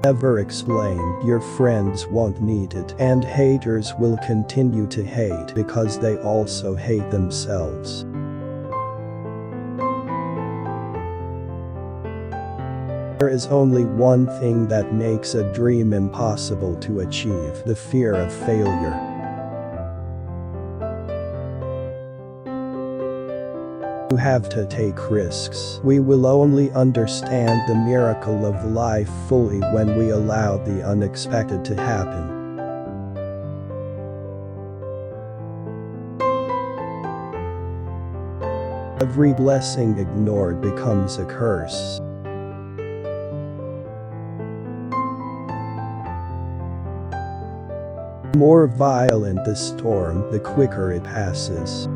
Never explain, your friends won't need it, and haters will continue to hate because they also hate themselves. There is only one thing that makes a dream impossible to achieve: the fear of failure. You have to take risks. We will only understand the miracle of life fully when we allow the unexpected to happen. Every blessing ignored becomes a curse. The more violent the storm, the quicker it passes.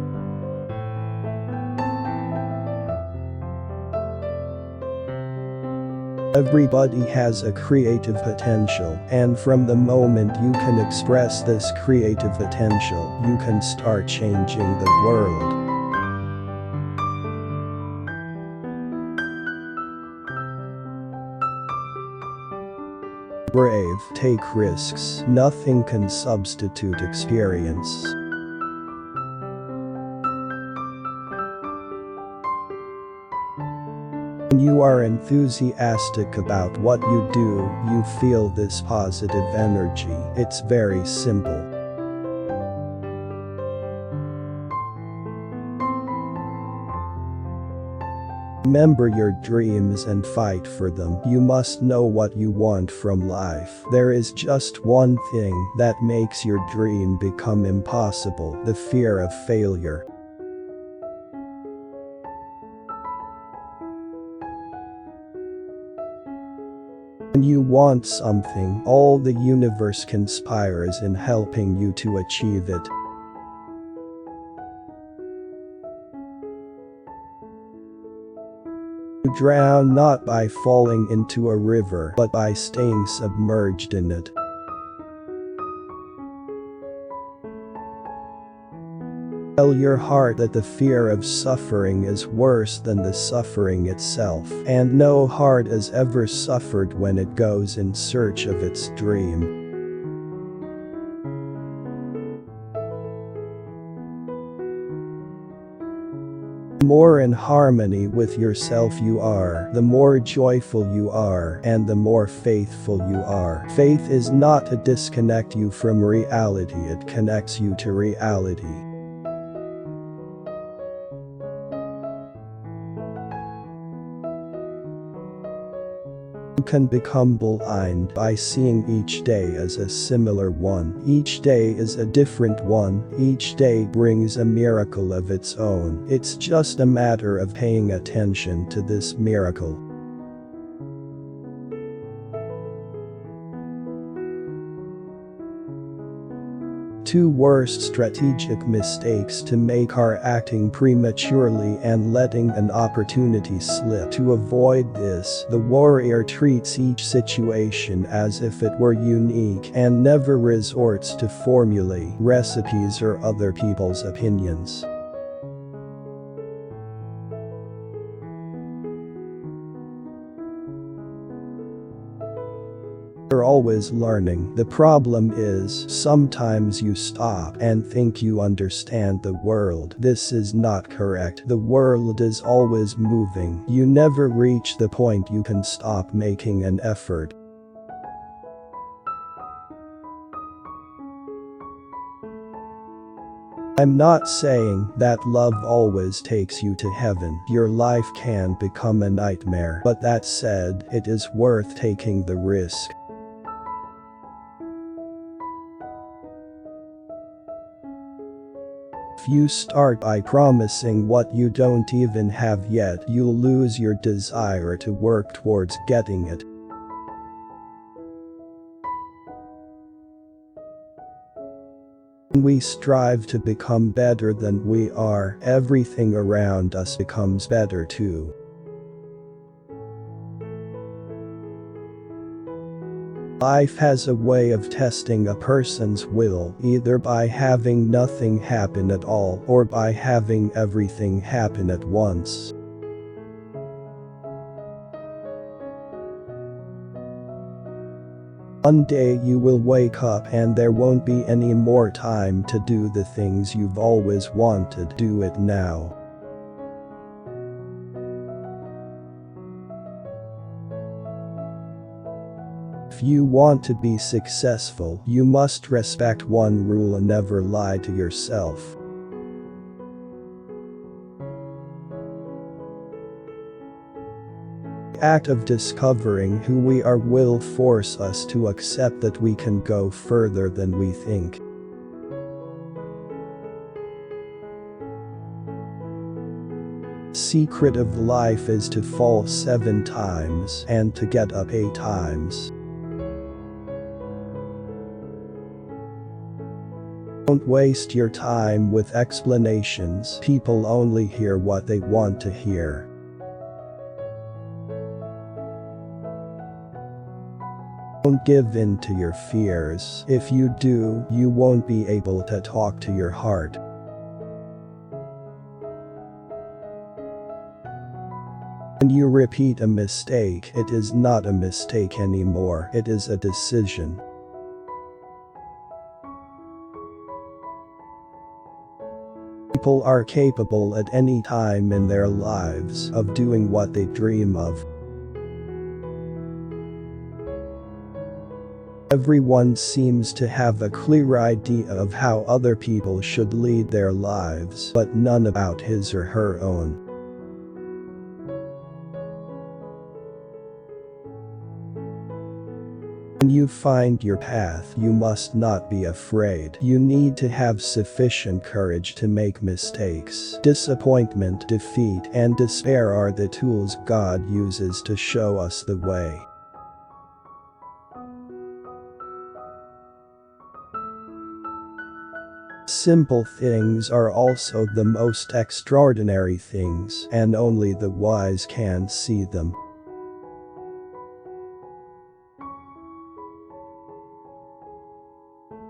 Everybody has a creative potential, and from the moment you can express this creative potential, you can start changing the world. Brave, take risks. Nothing can substitute experience. When you are enthusiastic about what you do, you feel this positive energy. It's very simple. Remember your dreams and fight for them. You must know what you want from life. There is just one thing that makes your dream become impossible: the fear of failure. When you want something, all the universe conspires in helping you to achieve it. You drown not by falling into a river, but by staying submerged in it. Tell your heart that the fear of suffering is worse than the suffering itself, and no heart has ever suffered when it goes in search of its dream. The more in harmony with yourself you are, the more joyful you are, and the more faithful you are. Faith is not to disconnect you from reality, it connects you to reality. You can become blind by seeing each day as a similar one. Each day is a different one. Each day brings a miracle of its own. It's just a matter of paying attention to this miracle. Two worst strategic mistakes to make are acting prematurely and letting an opportunity slip. To avoid this, the warrior treats each situation as if it were unique and never resorts to formulae, recipes, or other people's opinions. You're always learning. The problem is, sometimes you stop and think you understand the world. This is not correct. The world is always moving. You never reach the point you can stop making an effort. I'm not saying that love always takes you to heaven. Your life can become a nightmare. But that said, it is worth taking the risk. If you start by promising what you don't even have yet, you'll lose your desire to work towards getting it. When we strive to become better than we are, everything around us becomes better too. Life has a way of testing a person's will, either by having nothing happen at all or by having everything happen at once. One day you will wake up and there won't be any more time to do the things you've always wanted. Do it now. If you want to be successful, you must respect one rule and never lie to yourself. The act of discovering who we are will force us to accept that we can go further than we think. The secret of life is to fall 7 times and to get up 8 times. Don't waste your time with explanations. People only hear what they want to hear. Don't give in to your fears. If you do, you won't be able to talk to your heart. When you repeat a mistake, it is not a mistake anymore. It is a decision. People are capable at any time in their lives of doing what they dream of. Everyone seems to have a clear idea of how other people should lead their lives, but none about his or her own. When you find your path, you must not be afraid. You need to have sufficient courage to make mistakes. Disappointment, defeat, and despair are the tools God uses to show us the way. Simple things are also the most extraordinary things, and only the wise can see them.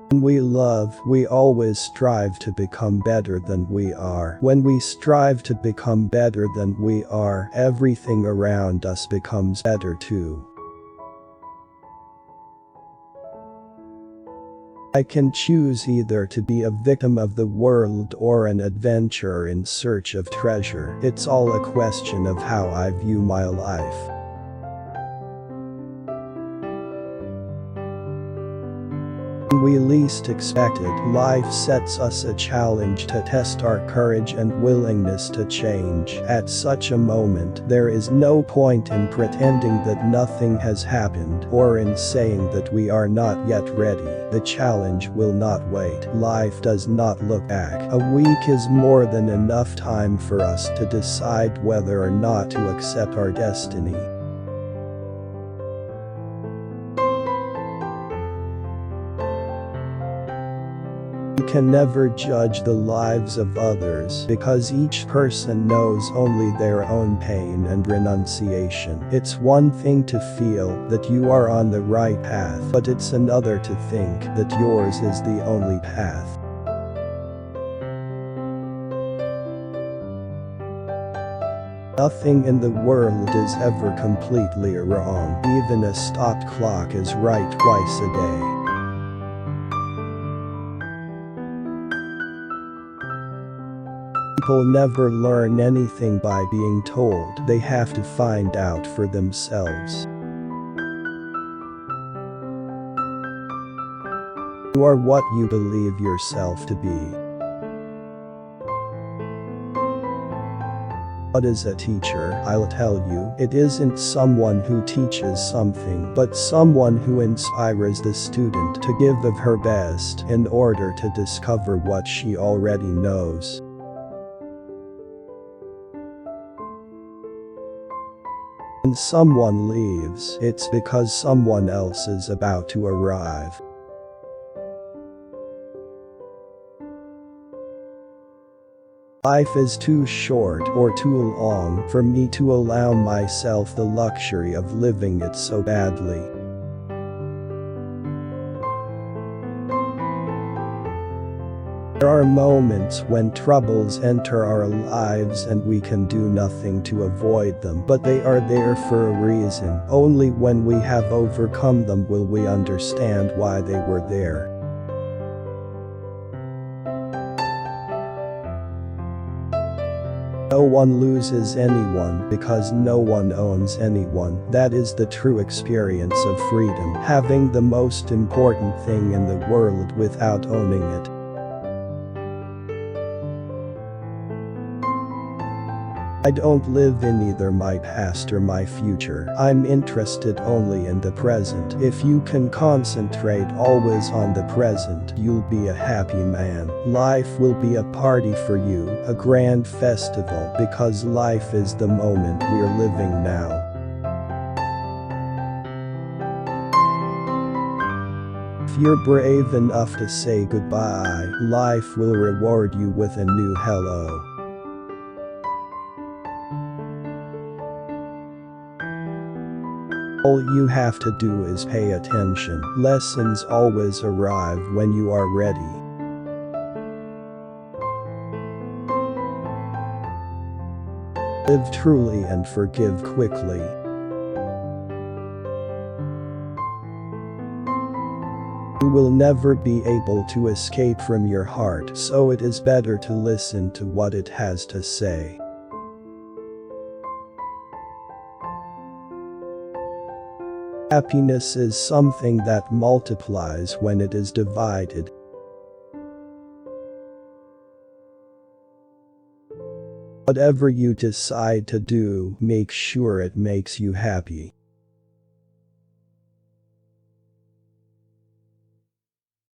When we love, we always strive to become better than we are. When we strive to become better than we are, everything around us becomes better too. I can choose either to be a victim of the world or an adventurer in search of treasure. It's all a question of how I view my life. When we least expect it, life sets us a challenge to test our courage and willingness to change. At such a moment, there is no point in pretending that nothing has happened or in saying that we are not yet ready. The challenge will not wait. Life does not look back. A week is more than enough time for us to decide whether or not to accept our destiny. We can never judge the lives of others because each person knows only their own pain and renunciation. It's one thing to feel that you are on the right path, but it's another to think that yours is the only path. Nothing in the world is ever completely wrong. Even a stopped clock is right twice a day. People never learn anything by being told. They have to find out for themselves. You are what you believe yourself to be. What is a teacher? I'll tell you, it isn't someone who teaches something, but someone who inspires the student to give of her best in order to discover what she already knows. When someone leaves, it's because someone else is about to arrive. Life is too short or too long for me to allow myself the luxury of living it so badly. There are moments when troubles enter our lives and we can do nothing to avoid them, but they are there for a reason. Only when we have overcome them will we understand why they were there. No one loses anyone because no one owns anyone. That is the true experience of freedom, having the most important thing in the world without owning it. I don't live in either my past or my future. I'm interested only in the present. If you can concentrate always on the present, you'll be a happy man. Life will be a party for you, a grand festival, because life is the moment we're living now. If you're brave enough to say goodbye, life will reward you with a new hello. All you have to do is pay attention. Lessons always arrive when you are ready. Live truly and forgive quickly. You will never be able to escape from your heart, so it is better to listen to what it has to say. Happiness is something that multiplies when it is divided. Whatever you decide to do, make sure it makes you happy.